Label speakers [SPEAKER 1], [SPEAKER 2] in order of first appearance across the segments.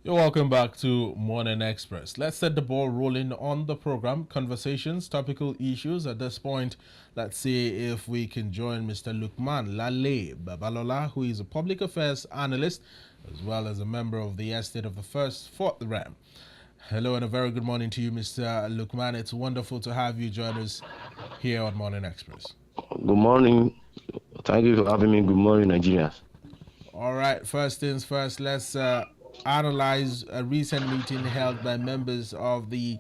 [SPEAKER 1] You're welcome back to Morning Express. Let's set the ball rolling on the program. Conversations, topical issues. At this point, let's see if we can join Mr. Lukman Laleye Babalola, who is a public affairs analyst as well as a member of the estate of the Fourth Ram. Hello and a very good morning to you, Mr. Lukman. It's wonderful to have you join us here on Morning Express.
[SPEAKER 2] Good morning. Thank you for having me. Good morning, Nigerians.
[SPEAKER 1] All right, first things first, let's analyze a recent meeting held by members of the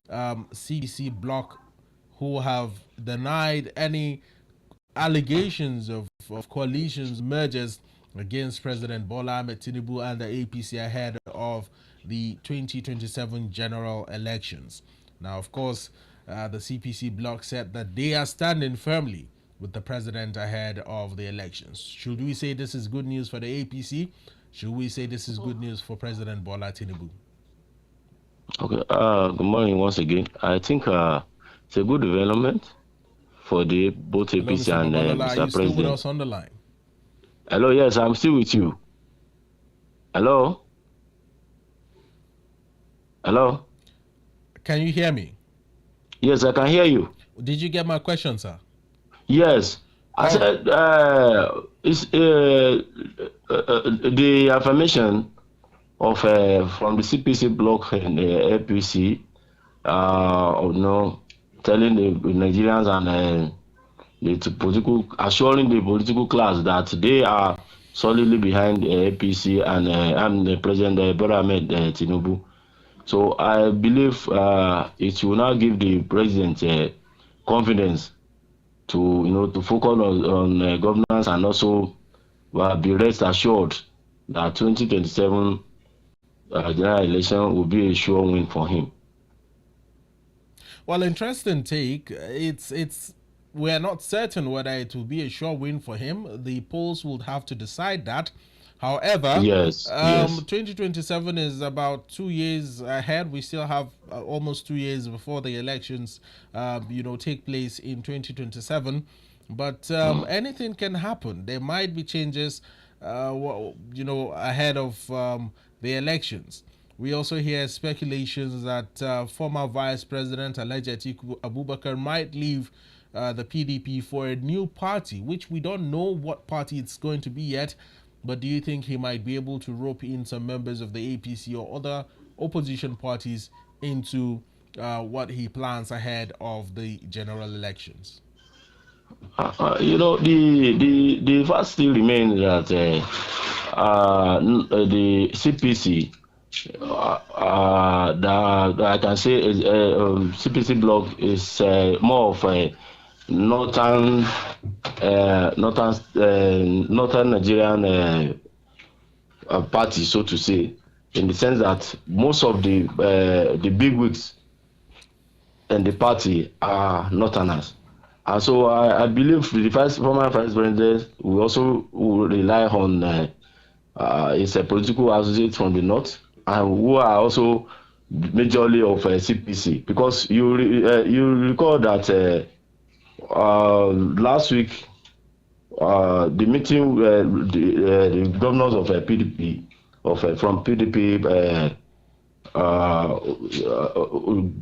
[SPEAKER 1] CPC bloc who have denied any allegations of coalitions, mergers against President Bola Ahmed Tinubu and the APC ahead of the 2027 general elections. Now, of course, the CPC bloc said that they are standing firmly with the president ahead of the elections. Should we say this is good news for the APC? Should we say this is good news for President Bola Tinubu?
[SPEAKER 2] Okay. Good morning once again. I think it's a good development for the both
[SPEAKER 1] Hello,
[SPEAKER 2] APC
[SPEAKER 1] Mr.
[SPEAKER 2] and
[SPEAKER 1] Babalola, are you
[SPEAKER 2] Mr.
[SPEAKER 1] still with
[SPEAKER 2] President.
[SPEAKER 1] us on the line?
[SPEAKER 2] Hello. Yes, I'm still with you. Hello. Hello.
[SPEAKER 1] Can you hear me?
[SPEAKER 2] Yes, I can hear you.
[SPEAKER 1] Did you get my question, sir?
[SPEAKER 2] Yes. I said it's the affirmation of from the CPC bloc and the APC, telling the Nigerians and assuring the political class that they are solidly behind the APC and the President Bola Ahmed Tinubu. So I believe it will now give the president confidence to focus on governance and also be rest assured that 2027 general election will be a sure win for him.
[SPEAKER 1] Well, interesting take. We're not certain whether it will be a sure win for him. The polls will have to decide that. However,
[SPEAKER 2] Yes.
[SPEAKER 1] 2027 is about 2 years ahead. We still have almost 2 years before the elections, take place in 2027. But anything can happen. There might be changes, ahead of the elections. We also hear speculations that former Vice President Alhaji Atiku Abubakar might leave the PDP for a new party, which we don't know what party it's going to be yet. But do you think he might be able to rope in some members of the APC or other opposition parties into what he plans ahead of the general elections?
[SPEAKER 2] The fact still remains that the CPC, that I can say is CPC bloc is more of a northern Nigerian party, so to say, in the sense that most of the bigwigs in the party are northerners. And so I believe the former vice president will also rely on his political associates from the north, and who are also majorly of CPC. Because you recall that last week, the meeting, the governors of PDP, from PDP,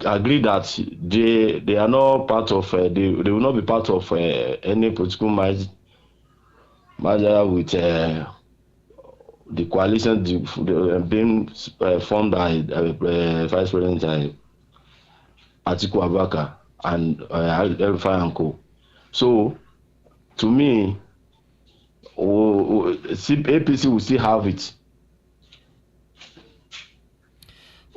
[SPEAKER 2] agree that they are not part of, they will not be part of any political merger with the coalition being formed by Vice President Atiku Abubakar and El-Rufai and Co. So, to me, APC will still have it.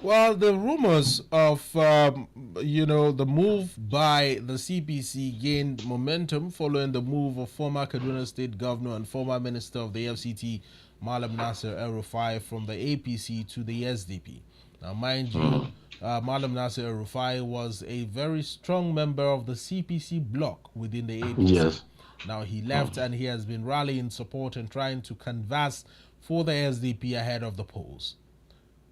[SPEAKER 1] Well, the rumors of the move by the CPC gained momentum following the move of former Kaduna State Governor and former Minister of the FCT, Malam Nasir El-Rufai, from the APC to the SDP. Now, mind you, Malam Nasir El-Rufai was a very strong member of the CPC bloc within the APC.
[SPEAKER 2] Yes.
[SPEAKER 1] Now, he left and he has been rallying support and trying to canvass for the SDP ahead of the polls.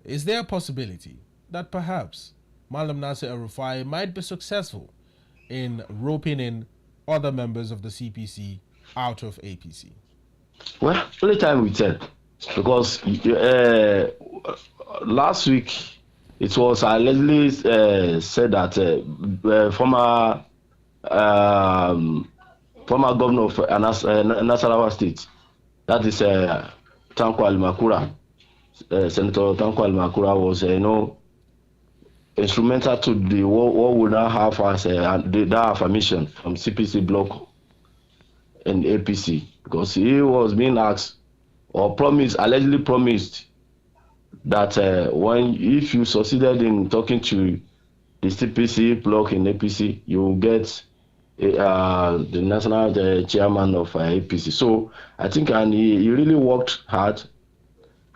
[SPEAKER 1] Is there a possibility that perhaps Malam Nasir El-Rufai might be successful in roping in other members of the CPC out of APC?
[SPEAKER 2] Well, only time will tell, because last week it was allegedly said that former governor of Nasarawa State, that is Tanko Alimakura, Senator Tanko Alimakura, was instrumental to the what we now have as that affirmation from CPC bloc and APC, because he was being asked or allegedly promised that if you succeeded in talking to the CPC bloc in APC, you will get the national chairman of APC. So I think, and he really worked hard,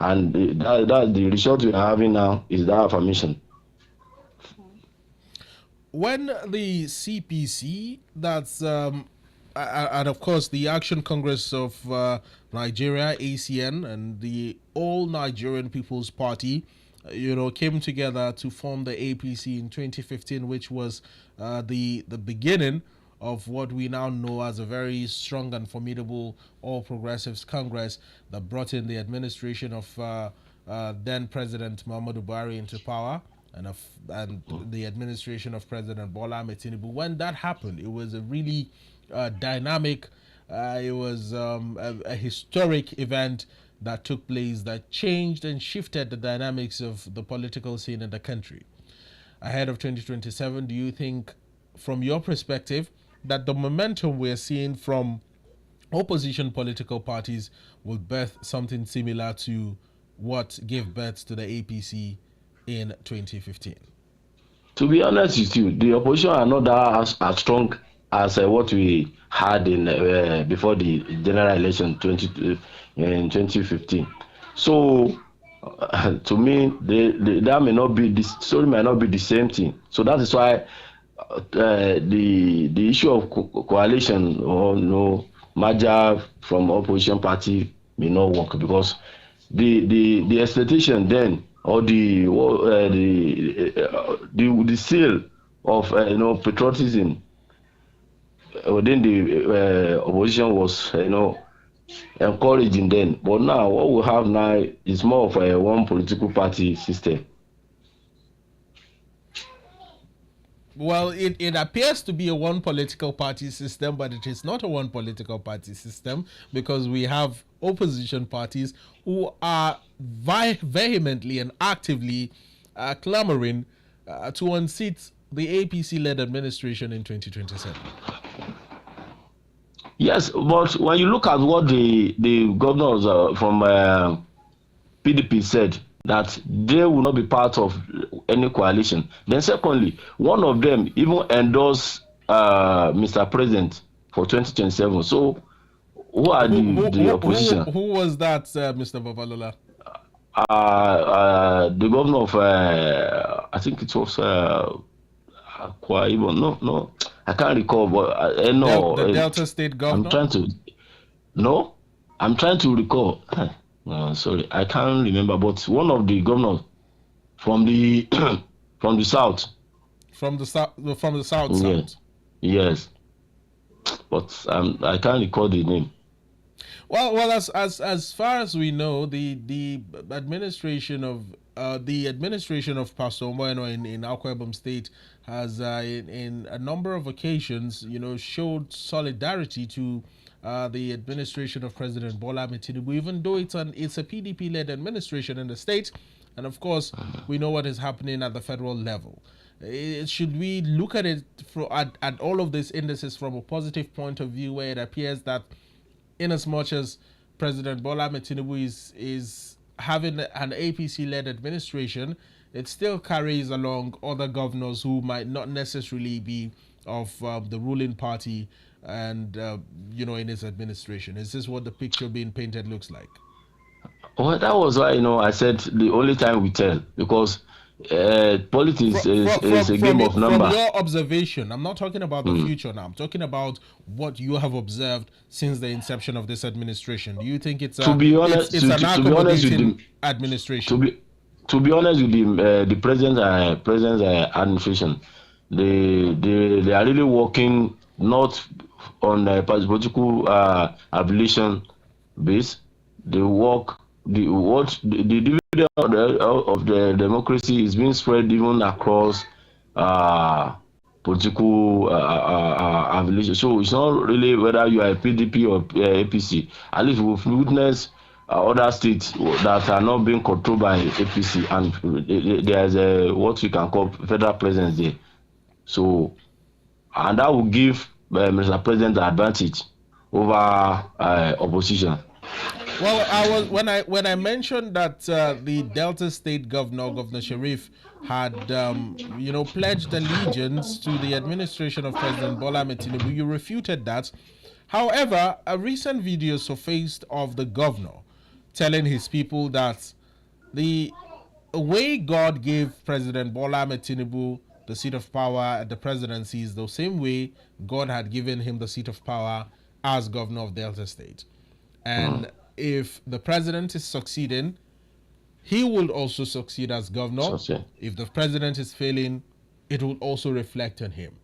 [SPEAKER 2] and the result we are having now is that affirmation.
[SPEAKER 1] When the CPC, that's and of course the Action Congress of Nigeria, ACN, and the All Nigerian People's Party, came together to form the APC in 2015, which was the beginning of what we now know as a very strong and formidable All Progressives Congress that brought in the administration of then President Muhammadu Buhari into power, and the administration of President Bola Tinubu. When that happened, it was a really dynamic, it was a historic event that took place that changed and shifted the dynamics of the political scene in the country. Ahead of 2027, do you think, from your perspective, that the momentum we're seeing from opposition political parties will birth something similar to what gave birth to the APC in 2015?
[SPEAKER 2] To be honest with you, the opposition are not that as strong as what we had in before the general election in 2015. So to me, that may not be this story, might not be the same thing. So that is why the issue of coalition or merger from opposition party may not work, because the expectation then, or the sale of patriotism within the opposition was encouraging then. But now what we have now is more of a one political party system.
[SPEAKER 1] Well, it appears to be a one political party system, but it is not a one political party system, because we have opposition parties who are vehemently and actively clamoring to unseat the APC-led administration in 2027.
[SPEAKER 2] Yes, but when you look at what the governors from PDP said, that they will not be part of any coalition. Then secondly, one of them even endorsed Mr. President for 2027. So who are the opposition?
[SPEAKER 1] Who was that, Mr. Babalola?
[SPEAKER 2] The governor of, I think it was Akwa Ibom. No, I can't recall. But no,
[SPEAKER 1] the Delta State governor.
[SPEAKER 2] I'm trying to recall. Sorry, I can't remember. But one of the governors from the from the south.
[SPEAKER 1] From the south.
[SPEAKER 2] Yes, but I can't recall the name.
[SPEAKER 1] Well, as far as we know, the administration of Pastor Moeno in Akwa Ibom State has in a number of occasions, showed solidarity to the administration of President Bola Tinubu, even though it's a PDP-led administration in the state, and of course we know what is happening at the federal level. Should we look at it at all of these indices from a positive point of view, where it appears that, in as much as President Bola Tinubu is having an APC-led administration, it still carries along other governors who might not necessarily be of the ruling party, and in his administration? Is this what the picture being painted looks like?
[SPEAKER 2] Well, that was why I said the only time we tell, because politics is a game of numbers.
[SPEAKER 1] From your observation, I'm not talking about the future now. I'm talking about what you have observed since the inception of this administration. Do you think it's an accommodating administration?
[SPEAKER 2] To be honest with the president's administration, they are really working not on a political affiliation base. They work the of the democracy is being spread even across uh, political affiliation. So it's not really whether you are a PDP or APC. At least we've witnessed other states that are not being controlled by APC, and there's what we can call federal presence there. So, and that will give Mr. President the advantage over opposition.
[SPEAKER 1] Well, I was when I mentioned that the Delta State Governor Sharif had pledged allegiance to the administration of President Bola Tinubu, you refuted that. However, a recent video surfaced of the governor telling his people that the way God gave President Bola Tinubu the seat of power at the presidency is the same way God had given him the seat of power as governor of Delta State. And if the president is succeeding, he will also succeed as governor. If the president is failing, it will also reflect on him.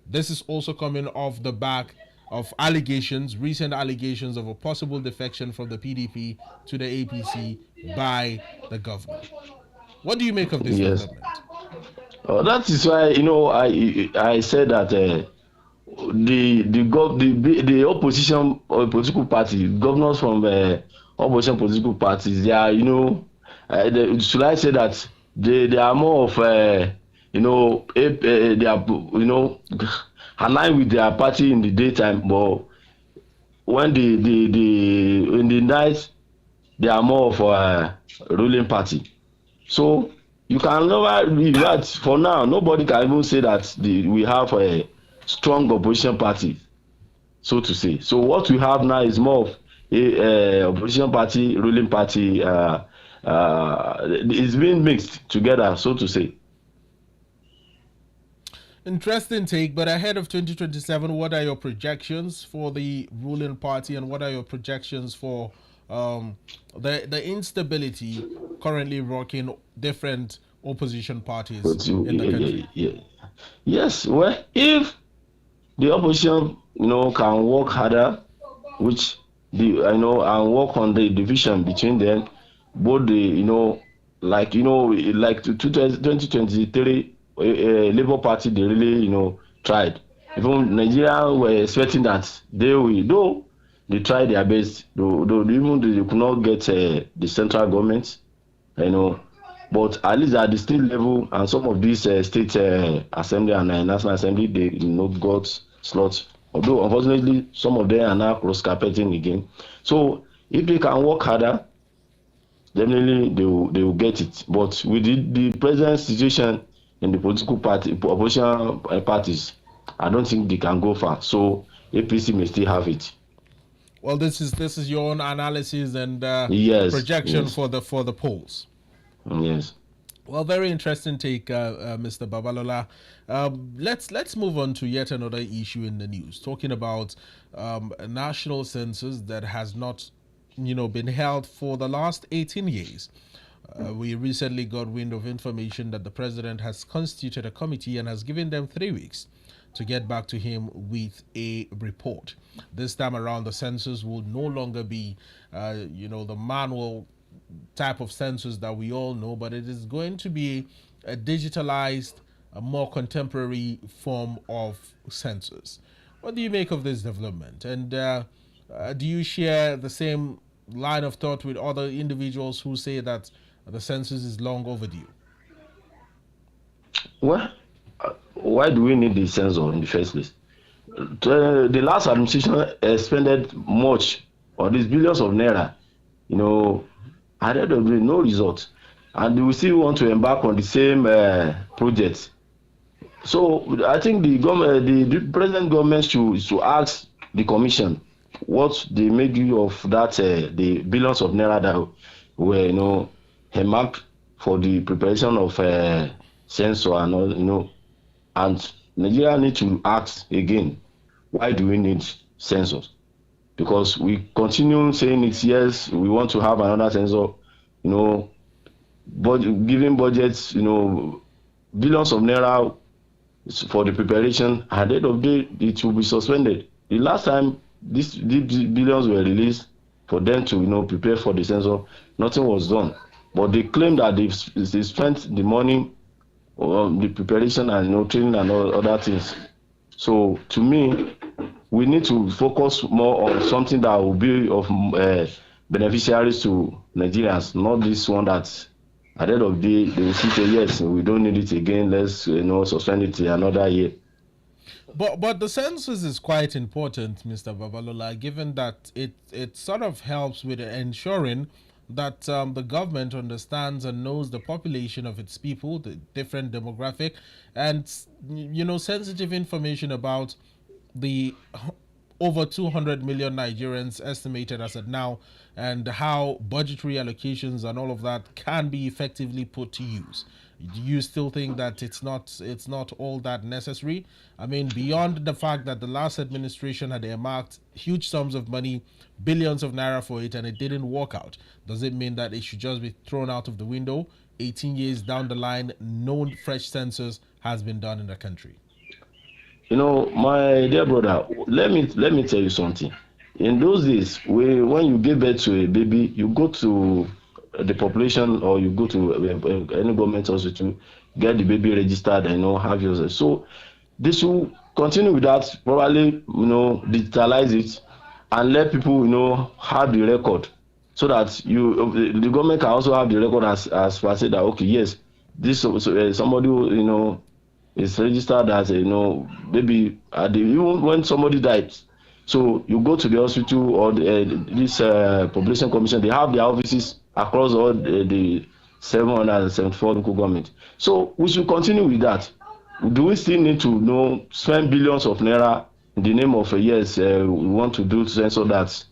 [SPEAKER 1] This is also coming off the back of recent allegations of a possible defection from the PDP to the APC by the governor. What do you make of this development?
[SPEAKER 2] That is why I said that the opposition or political party, governors from opposition political parties, they are should I say that they are more of they are aligned with their party in the daytime, but when in the night they are more of a ruling party. So you can never believe that for now. Nobody can even say that we have a strong opposition party, so to say. So what we have now is more of a opposition party, ruling party. It's being mixed together, so to say.
[SPEAKER 1] Interesting take, but ahead of 2027, what are your projections for the ruling party, and what are your projections for the instability currently rocking different opposition parties in the country?
[SPEAKER 2] Yes, well, if the opposition can work harder, which and work on the division between them, both the like 2023 Labour Party, they really tried. Even Nigeria were expecting that they tried their best, though even they could not get the central government, but at least at the state level and some of these state assembly and national assembly, they got slots. Although unfortunately some of them are now cross carpeting again. So if they can work harder, definitely they will get it. But with the present situation in the political party, opposition parties, I don't think they can go far. So APC may still have it.
[SPEAKER 1] Well, this is your own analysis and projection for the polls.
[SPEAKER 2] Yes.
[SPEAKER 1] Well, very interesting take, Mr. Babalola. Let's move on to yet another issue in the news, talking about a national census that has not, been held for the last 18 years. We recently got wind of information that the president has constituted a committee and has given them 3 weeks to get back to him with a report. This time around, the census will no longer be, the manual type of census that we all know, but it is going to be a digitalized, a more contemporary form of census. What do you make of this development? And do you share the same line of thought with other individuals who say that the census is long overdue?
[SPEAKER 2] Well, why do we need the census in the first place? The last administration expended much on these billions of naira, at the end of the day, no result, and we still want to embark on the same project. So I think the government, the present government should ask the commission what they made use of that the billions of naira that were earmarked for the preparation of census and all, and Nigeria need to ask again, why do we need census? Because we continue saying it's yes, we want to have another census, but giving budgets, billions of naira for the preparation. At the end of the day, it will be suspended. The last time these billions were released for them to prepare for the census, nothing was done. but they claim that they spent the money on the preparation and training and all other things. So to me, we need to focus more on something that will be of beneficiaries to Nigerians, not this one that at the end of the day they will say yes, we don't need it again, let's suspend it another year.
[SPEAKER 1] But the census is quite important, Mr. Babalola, given that it sort of helps with ensuring that the government understands and knows the population of its people, the different demographic, and sensitive information about the over 200 million Nigerians estimated as of now, and how budgetary allocations and all of that can be effectively put to use. Do you still think that it's not all that necessary? I mean, beyond the fact that the last administration had earmarked huge sums of money, billions of naira for it, and it didn't work out, does it mean that it should just be thrown out of the window? 18 years down the line, no fresh census has been done in the country.
[SPEAKER 2] My dear brother, let me tell you something. In those days, when you give birth to a baby, you go to the population or you go to any government hospital, get the baby registered and have yours. So they should continue with that, probably digitalize it and let people have the record, so that the government can also have the record as per say that okay, yes, this somebody who is registered as maybe even when somebody dies. So you go to the hospital or this population commission, they have their offices across all the 774 local government. So we should continue with that. Do we still need to spend billions of naira in the name of yes, we want to do so that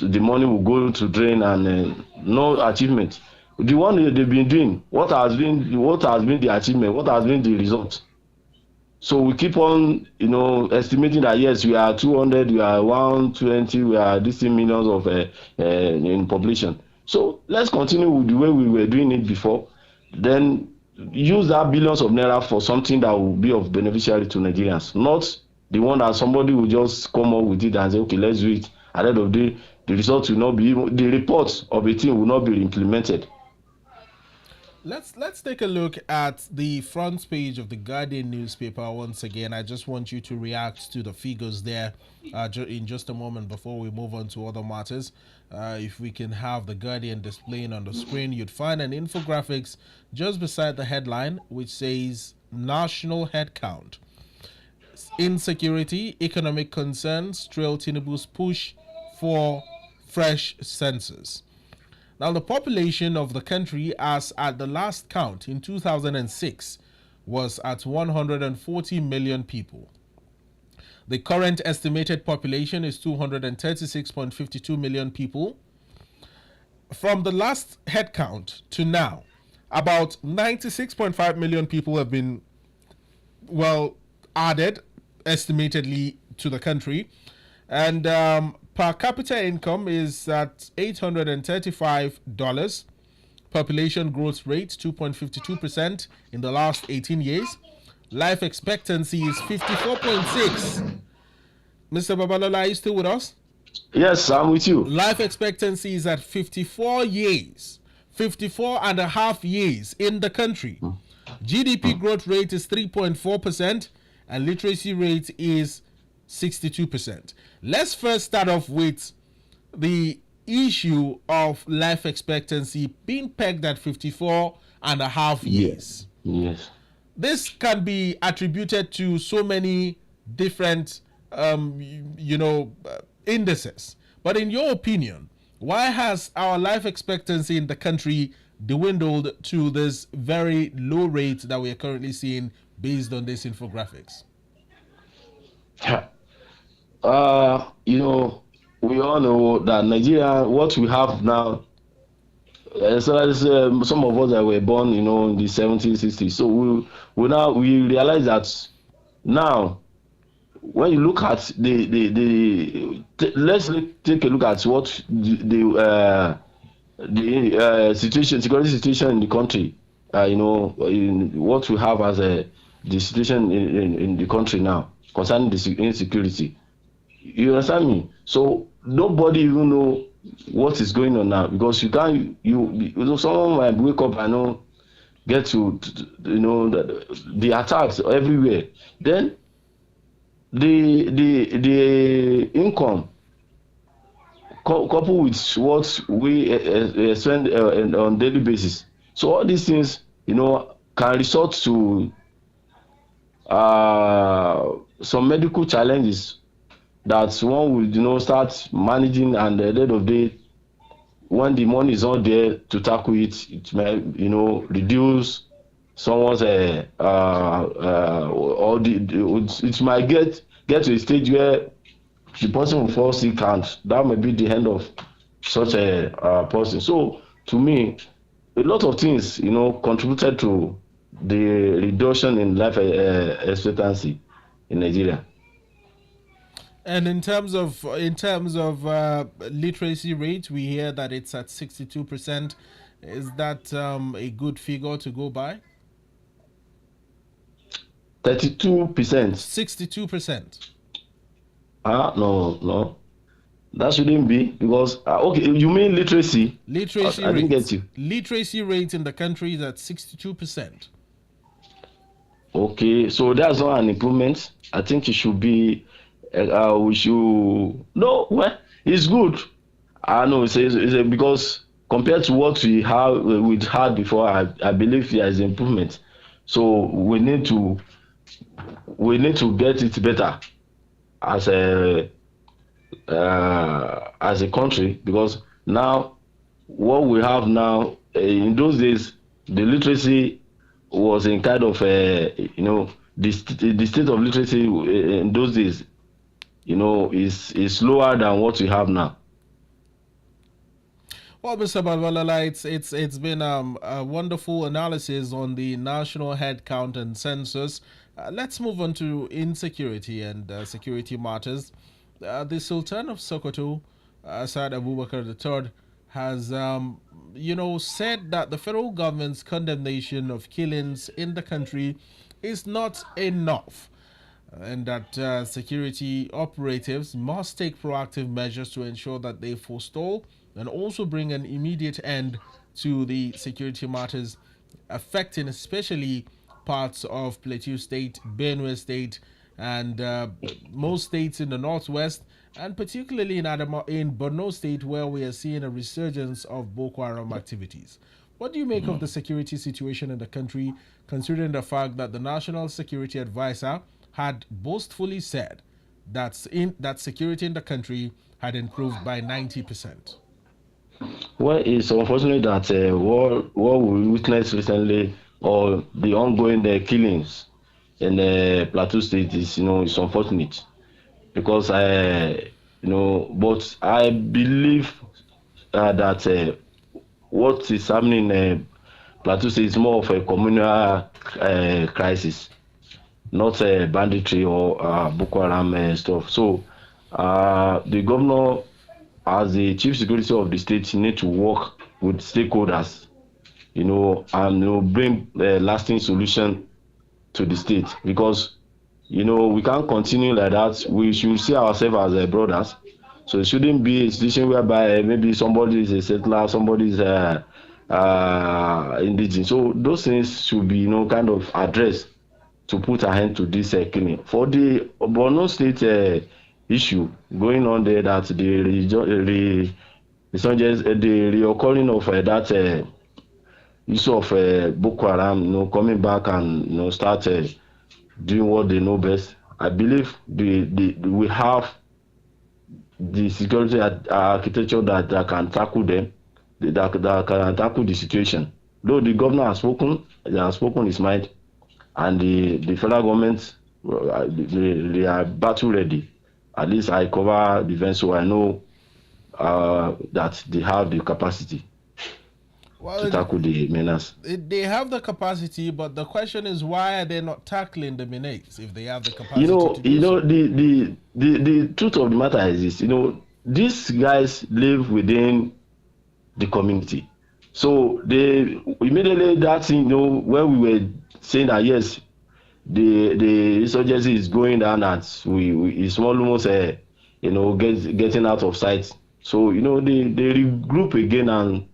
[SPEAKER 2] the money will go to drain and no achievement? The one they've been doing, what has been the achievement? What has been the result? So we keep on, estimating that yes, we are 200, we are 120, we are this millions of in population. So let's continue with the way we were doing it before. Then use that billions of naira for something that will be of beneficiary to Nigerians, not the one that somebody will just come up with it and say, okay, let's do it. At the end of the day, the result will not be, the report of a thing will not be implemented.
[SPEAKER 1] Let's take a look at the front page of the Guardian newspaper once again. I just want you to react to the figures there in just a moment before we move on to other matters. If we can have the Guardian displaying on the screen, you'd find an infographics just beside the headline which says National Headcount. Insecurity, economic concerns trail Tinubu's push for fresh census. Now, the population of the country as at the last count in 2006 was at 140 million people. The current estimated population is 236.52 million people. From the last head count to now, about 96.5 million people have been, added, estimatedly, to the country. And per capita income is at $835. Population growth rate 2.52% in the last 18 years. Life expectancy is 54.6. Mr. Babalola, are you still with us?
[SPEAKER 2] Yes, I'm with you.
[SPEAKER 1] Life expectancy is at 54 years, 54 and a half years in the country. GDP growth rate is 3.4% and literacy rate is 62%. Let's first start off with the issue of life expectancy being pegged at 54 and a half years.
[SPEAKER 2] Yes.
[SPEAKER 1] This can be attributed to so many different, indices. But in your opinion, why has our life expectancy in the country dwindled to this very low rate that we are currently seeing based on these infographics?
[SPEAKER 2] We all know that Nigeria, what we have now, some of us that were born, in the 70s, 60s. So we realize that now, when you look at let's take a look at what the security situation in the country. In what we have as the situation in the country now concerning the insecurity. You understand me? So nobody even know what is going on now, because you can't, someone might wake up and know, get the attacks everywhere. Then the income coupled with what we spend on daily basis. So all these things, can result to some medical challenges that one will, start managing, and at the end of the day, when the money is not there to tackle it, it may, reduce someone's or it might get to a stage where the person will fall sick, and that may be the end of such a person. So to me, a lot of things, contributed to the reduction in life expectancy in Nigeria.
[SPEAKER 1] And in terms of literacy rate, we hear that it's at 62%. Is that a good figure to go by?
[SPEAKER 2] 32%.
[SPEAKER 1] 62%.
[SPEAKER 2] No. That shouldn't be, because okay, you mean literacy?
[SPEAKER 1] Literacy
[SPEAKER 2] I
[SPEAKER 1] rate.
[SPEAKER 2] didn't get you.
[SPEAKER 1] Literacy rate in the country is at 62%.
[SPEAKER 2] Okay, so that's not an improvement. I think it should be. We should. No, well, it's good. I know it's because compared to what we had before, I believe there is improvement. So we need to get it better as a country, because now what we have now, in those days, the literacy was in kind of the state of literacy in those days, is lower than what we have now.
[SPEAKER 1] Well, Mr. Babalola, it's been a wonderful analysis on the national head count and census. Let's move on to insecurity and security matters. The Sultan of Sokoto, Saad Abubakar III, has said that the federal government's condemnation of killings in the country is not enough, and that security operatives must take proactive measures to ensure that they forestall and also bring an immediate end to the security matters affecting especially parts of Plateau State, Benue State, and most states in the northwest, and particularly in Borno State, where we are seeing a resurgence of Boko Haram activities. What do you make of the security situation in the country, considering the fact that the National Security Advisor had boastfully said that security in the country had improved by 90%?
[SPEAKER 2] Well, it's unfortunate that what we witnessed recently, or the ongoing killings in Plateau State, is unfortunate, because but I believe that what is happening in Plateau State is more of a communal crisis, not banditry or Boko Haram stuff. So the governor, as the chief security of the state, need to work with stakeholders, and bring a lasting solution to the state, because we can't continue like that. We should see ourselves as brothers. So it shouldn't be a situation whereby maybe somebody is a settler, somebody is indigenous. So those things should be kind of addressed to put a hand to this killing. For the Borno State issue going on there, that the reoccurring of that issue of Boko Haram, coming back and start doing what they know best. I believe we have the security architecture that can tackle them, that can tackle the situation. Though the governor has spoken his mind, and the federal government, they are battle ready. At least I cover the event, so I know that they have the capacity to tackle the menace.
[SPEAKER 1] They have the capacity, but the question is, why are they not tackling the menace if they have the capacity to do so?
[SPEAKER 2] The truth of the matter is this, these guys live within the community. So they immediately, that thing, when we were saying that yes, the insurgency is going down, at it's almost getting out of sight. So they regroup again and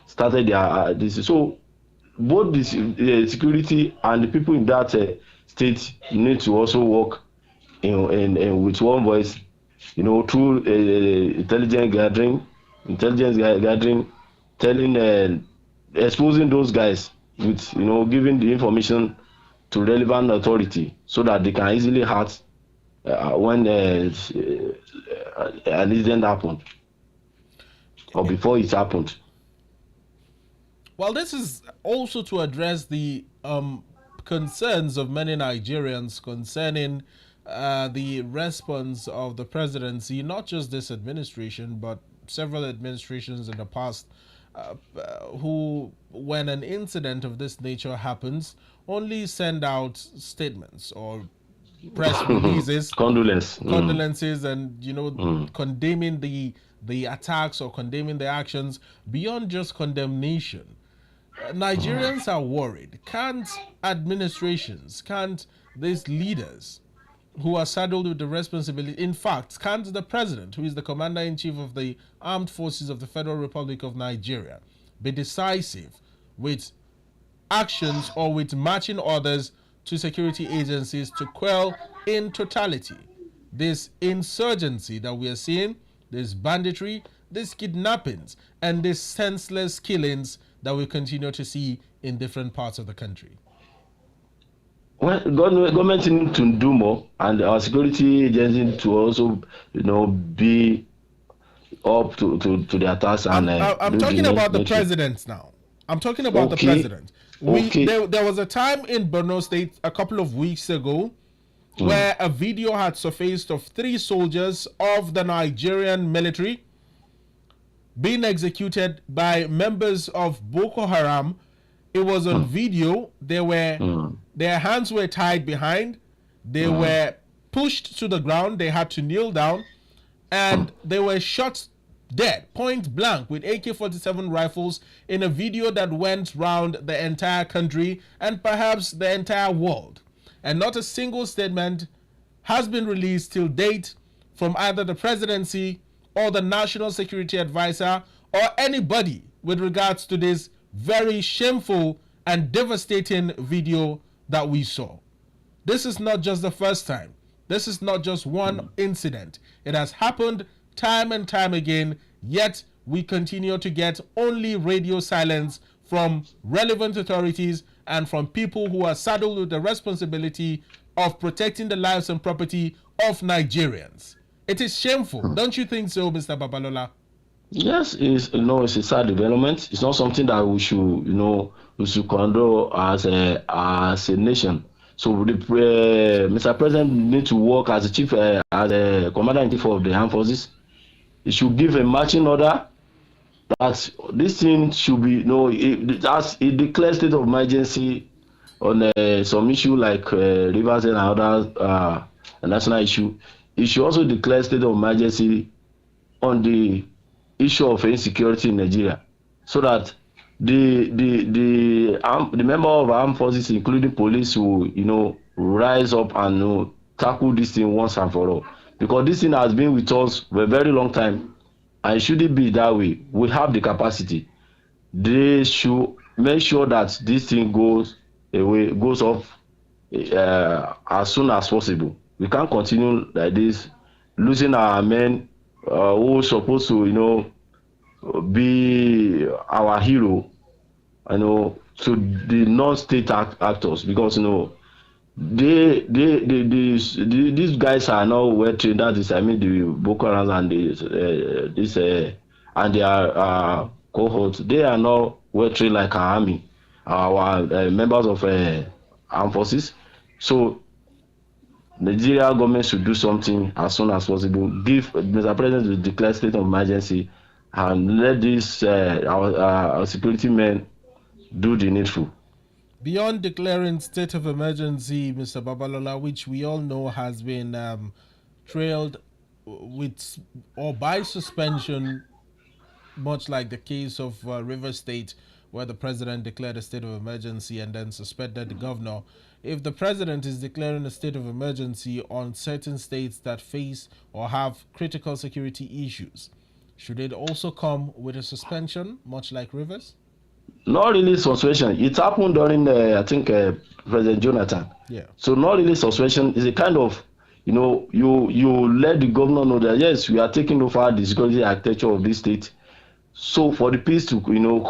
[SPEAKER 2] started their this. So both the security and the people in that state need to also work in with one voice, through intelligence gathering, telling, exposing those guys with, giving the information to relevant authority so that they can easily act when an incident happened or before it happened.
[SPEAKER 1] Well, this is also to address the concerns of many Nigerians concerning the response of the presidency, not just this administration, but several administrations in the past, who, when an incident of this nature happens, only send out statements or press releases, condolences, and condemning the attacks or condemning the actions beyond just condemnation. Nigerians are worried. Can't administrations, can't these leaders who are saddled with the responsibility, in fact, can't the president, who is the commander-in-chief of the armed forces of the Federal Republic of Nigeria, be decisive with actions or with marching orders to security agencies to quell in totality this insurgency that we are seeing, this banditry, these kidnappings, and these senseless killings that we continue to see in different parts of the country?
[SPEAKER 2] Well, government need to do more, and our security agency to also, be up to their task and
[SPEAKER 1] I'm talking about the president now. I'm talking about the president. There was a time in Borno State a couple of weeks ago where a video had surfaced of 3 soldiers of the Nigerian military being executed by members of Boko Haram. It was on video. Their hands were tied behind. They were pushed to the ground. They had to kneel down, and they were shot dead, point blank, with AK-47 rifles in a video that went round the entire country and perhaps the entire world. And not a single statement has been released till date from either the presidency or the national security advisor or anybody with regards to this very shameful and devastating video that we saw. This is not just the first time. This is not just one incident. It has happened time and time again, yet we continue to get only radio silence from relevant authorities and from people who are saddled with the responsibility of protecting the lives and property of Nigerians. It is shameful. Don't you think so, Mr. Babalola?
[SPEAKER 2] Yes, it's a sad development. It's not something that we should condone as a nation. So the Mr. President need to work as a commander-in-chief of the armed forces. He should give a marching order that this thing should be, as it declares state of emergency on some issue like rivers and other national issue. It should also declare state of emergency on the issue of insecurity in Nigeria, so that the member of armed forces, including police, will rise up and tackle this thing once and for all. Because this thing has been with us for a very long time, and it shouldn't be that way. We have the capacity. They should make sure that this thing goes off as soon as possible. We can't continue like this, losing our men who are supposed to, be our hero, to the non-state actors, because these guys are now well trained. That is, the Boko Haram and and their cohorts. They are now well trained like our army, our members of armed forces. So Nigeria government should do something as soon as possible. Give Mr. President to declare state of emergency and let these our security men do the needful.
[SPEAKER 1] Beyond declaring state of emergency, Mr. Babalola, which we all know has been trailed with or by suspension, much like the case of River State, where the president declared a state of emergency and then suspended the governor. If the president is declaring a state of emergency on certain states that face or have critical security issues, Should it also come with a suspension, much like Rivers?
[SPEAKER 2] Not really suspension. It happened during, I think, President Jonathan.
[SPEAKER 1] Yeah.
[SPEAKER 2] So not really suspension. It's a kind of, you let the governor know that yes, we are taking over the security architecture of this state. So for the peace to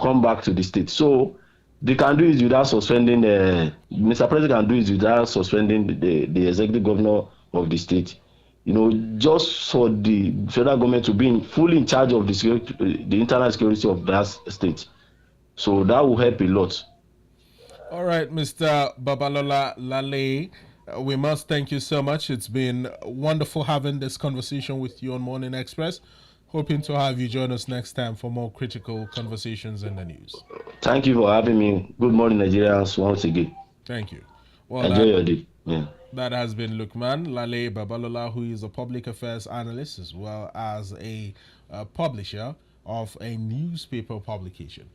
[SPEAKER 2] come back to the state. So they can do it without suspending. Mr. President can do it without suspending the executive governor of the state. Just for the federal government to be fully in charge of the internal security of that state. So that will help a lot.
[SPEAKER 1] All right, Mr. Babalola Laleye, we must thank you so much. It's been wonderful having this conversation with you on Morning Express. Hoping to have you join us next time for more critical conversations in the news.
[SPEAKER 2] Thank you for having me. Good morning, Nigerians, once again.
[SPEAKER 1] Thank you. Well,
[SPEAKER 2] enjoy your day. Yeah.
[SPEAKER 1] That has been Lukman Laleye Babalola, who is a public affairs analyst as well as a publisher of a newspaper publication.